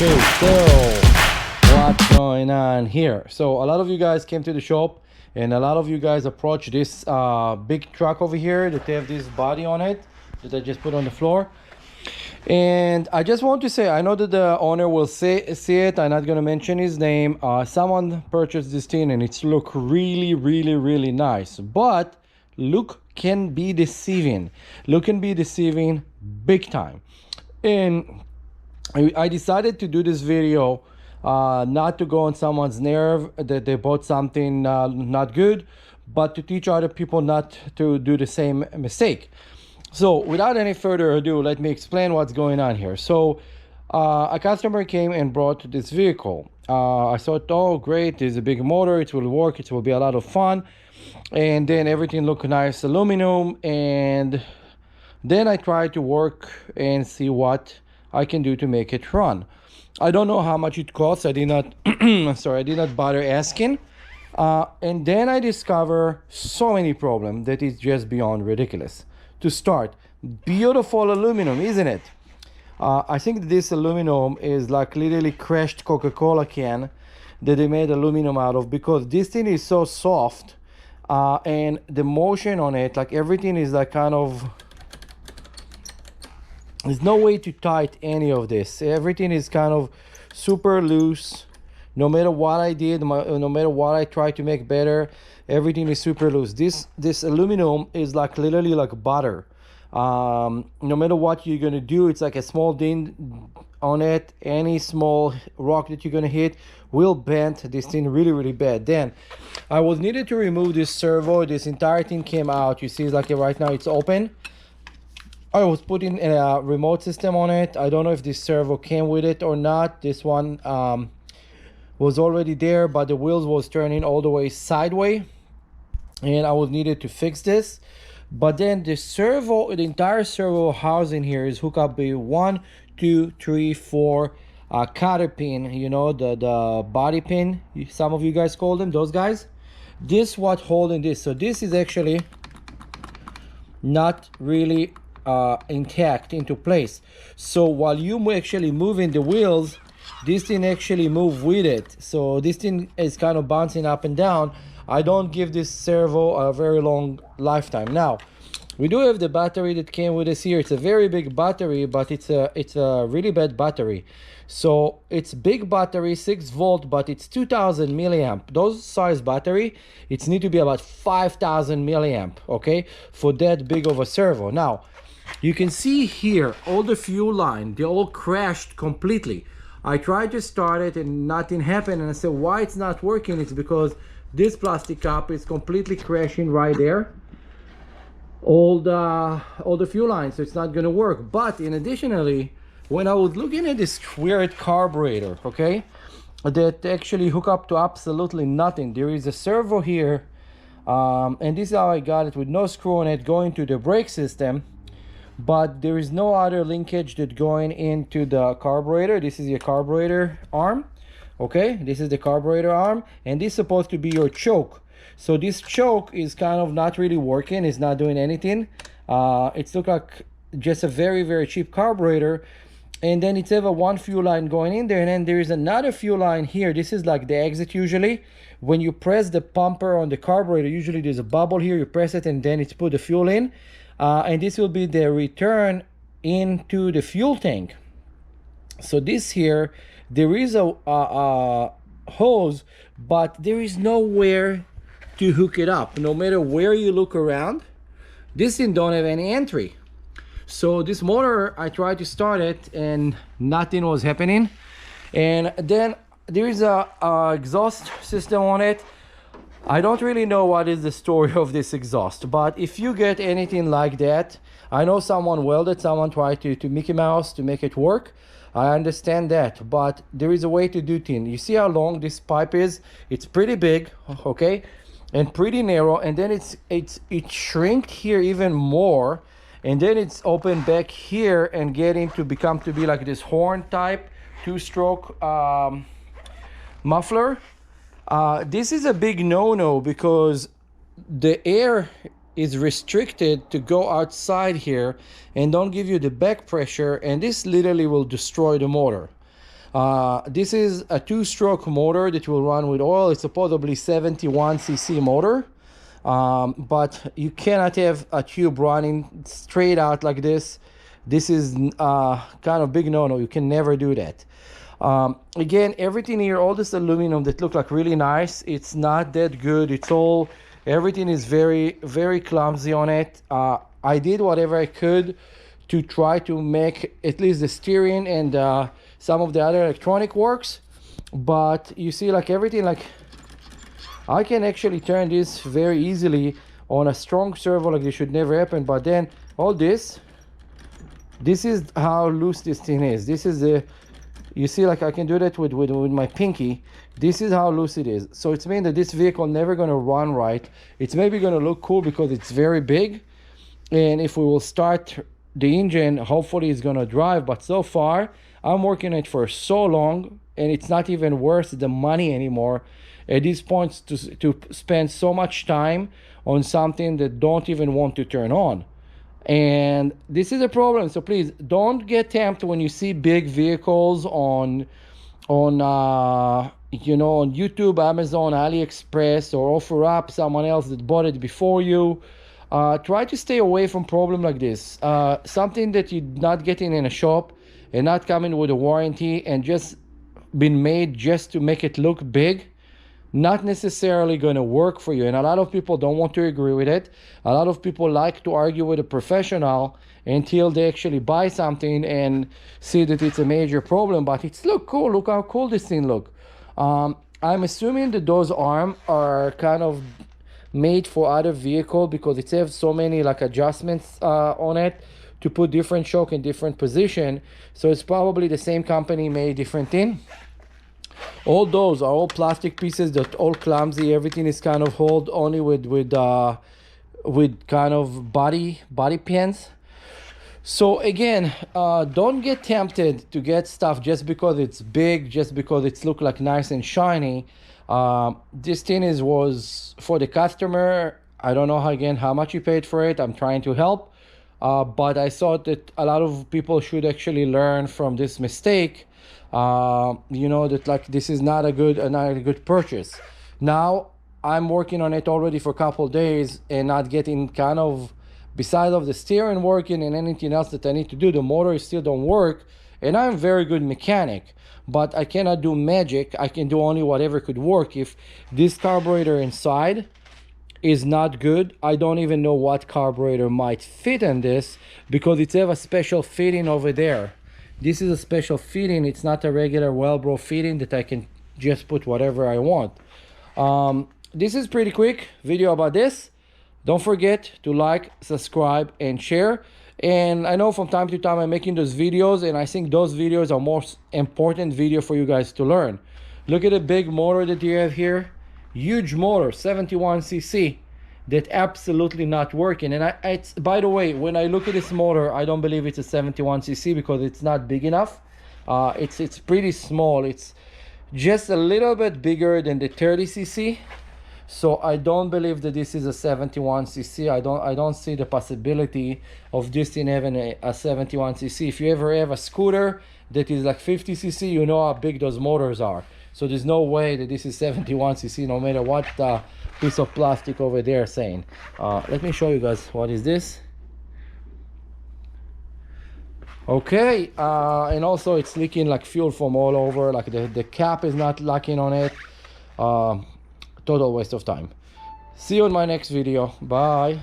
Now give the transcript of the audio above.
Okay, so what's going on here? So a lot of you guys came to the shop and a lot of you guys approached this big truck over here that have this body on it that I just put on the floor. And I just want to say, I know that the owner will see it. I'm not going to mention his name. Someone purchased this thing and it's look really nice, but look can be deceiving. Look can be deceiving big time. And I decided to do this video not to go on someone's nerve that they bought something not good, but to teach other people not to do the same mistake. So without any further ado, let me explain what's going on here. So a customer came and brought this vehicle. I thought, oh great, there's a big motor, it will work, it will be a lot of fun. And then everything looked nice, aluminum. And then I tried to work and see what I can do to make it run. I don't know how much it costs. I did not sorry, I did not bother asking. And then I discover so many problems that is just beyond ridiculous. To start, beautiful aluminum, isn't it? I think this aluminum is like literally crushed Coca-Cola can that they made aluminum out of, because this thing is so soft, and the motion on it, like everything is like kind of, there's no way to tight any of this. Everything is kind of super loose. No matter what I did, no matter what I try to make better, everything is super loose. This aluminum is like literally like butter. No matter what you're gonna do, it's like a small dent on it. Any small rock that you're gonna hit will bend this thing really bad. Then I was needed to remove this servo. This entire thing came out. You see, it's like right now it's open. I was putting a remote system on it. I don't know if this servo came with it or not. This one was already there, but the wheels was turning all the way sideways, and I was needed to fix this. But then the servo, the entire servo housing here is hooked up with 1, 2, 3, 4 cotter pin. You know, the body pin, some of you guys call them, those guys. This what holding this. So this is actually not really intact into place. So while you actually moving the wheels, this thing actually move with it. So this thing is kind of bouncing up and down. I don't give this servo a very long lifetime. Now we do have the battery that came with us here. It's a very big battery, but it's a really bad battery. So it's big battery, 6 volt, but it's 2000 milliamp. Those size battery, it's need to be about 5000 milliamp, okay, for that big of a servo. Now you can see here all the fuel line, they all crashed completely. I tried to start it and nothing happened, and I said why it's not working. It's because this plastic cup is completely crashing right there, all the fuel lines, so it's not going to work. But in additionally, when I was looking at this weird carburetor, okay, that actually hook up to absolutely nothing. There is a servo here, and this is how I got it, with no screw on it going to the brake system, but there is no other linkage that going into the carburetor. This is your carburetor arm, okay, this is the carburetor arm, and this is supposed to be your choke. So this choke is kind of not really working, it's not doing anything. It's look like just a very cheap carburetor. And then it's have a one fuel line going in there, and then there is another fuel line here. This is like the exit. Usually when you press the pumper on the carburetor, usually there's a bubble here, you press it and then it's put the fuel in, and this will be the return into the fuel tank. So this here, there is a hose, but there is nowhere to hook it up. No matter where you look around, this thing don't have any entry. So this motor, I tried to start it and nothing was happening. And then there is a exhaust system on it. I don't really know what is the story of this exhaust, but if you get anything like that, I know someone welded, someone tried to Mickey Mouse to make it work. I understand that, but there is a way to do things. You see how long this pipe is? It's pretty big, okay, and pretty narrow, and then it shrinked here even more, and then it's open back here and getting to become to be like this horn type 2-stroke muffler. This is a big no-no because the air is restricted to go outside here and don't give you the back pressure, and this literally will destroy the motor. This is a 2-stroke motor that will run with oil. It's supposedly 71cc motor, but you cannot have a tube running straight out like this. This is kind of big no-no. You can never do that. Again, everything here, all this aluminum that look like really nice, it's not that good. Everything is very, very clumsy on it. I did whatever I could to try to make at least the steering and some of the other electronic works, but you see, like everything, like I can actually turn this very easily on a strong servo, like this should never happen. But then all this is how loose this thing is. This is the, you see, like I can do that with my pinky. This is how loose it is. So it's mean that this vehicle never gonna run right. It's maybe gonna look cool because it's very big, and if we will start the engine, hopefully it's gonna drive. But so far I'm working it for so long, and it's not even worth the money anymore at this point to spend so much time on something that don't even want to turn on. And this is a problem. So please don't get tempted when you see big vehicles on you know, on YouTube, Amazon, AliExpress, or offer up someone else that bought it before you. Try to stay away from problem like this. Something that you're not getting in a shop and not coming with a warranty and just been made just to make it look big, not necessarily going to work for you. And a lot of people don't want to agree with it. A lot of people like to argue with a professional until they actually buy something and see that it's a major problem. But it's look cool. Look how cool this thing look. I'm assuming that those arms are kind of made for other vehicle because it has so many like adjustments on it to put different shock in different position. So it's probably the same company made different thing. All those are all plastic pieces that all clumsy. Everything is kind of held only with kind of body pins. So again, don't get tempted to get stuff just because it's big, just because it's look like nice and shiny. This thing was for the customer. I don't know how much you paid for it. I'm trying to help, but I thought that a lot of people should actually learn from this mistake. You know, that like this is not a good purchase. Now I'm working on it already for a couple days and not getting kind of, besides of the steering working and anything else that I need to do, the motor still don't work. And I'm a very good mechanic, but I cannot do magic. I can do only whatever could work. If this carburetor inside is not good, I don't even know what carburetor might fit in this, because it's have a special fitting over there. This is a special fitting. It's not a regular Velcro fitting that I can just put whatever I want. This is pretty quick video about this. Don't forget to like, subscribe, and share. And I know from time to time I'm making those videos, and I think those videos are most important video for you guys to learn. Look at the big motor that you have here. Huge motor, 71cc. That absolutely not working. And it's, by the way, when I look at this motor, I don't believe it's a 71cc because it's not big enough. It's pretty small. It's just a little bit bigger than the 30cc. So I don't believe that this is a 71cc. I don't see the possibility of this thing having a 71cc. If you ever have a scooter that is like 50cc, you know how big those motors are. So there's no way that this is 71cc, no matter what piece of plastic over there saying. Let me show you guys what is this. Okay, and also it's leaking like fuel from all over, like the cap is not locking on it. Total waste of time. See you in my next video. Bye.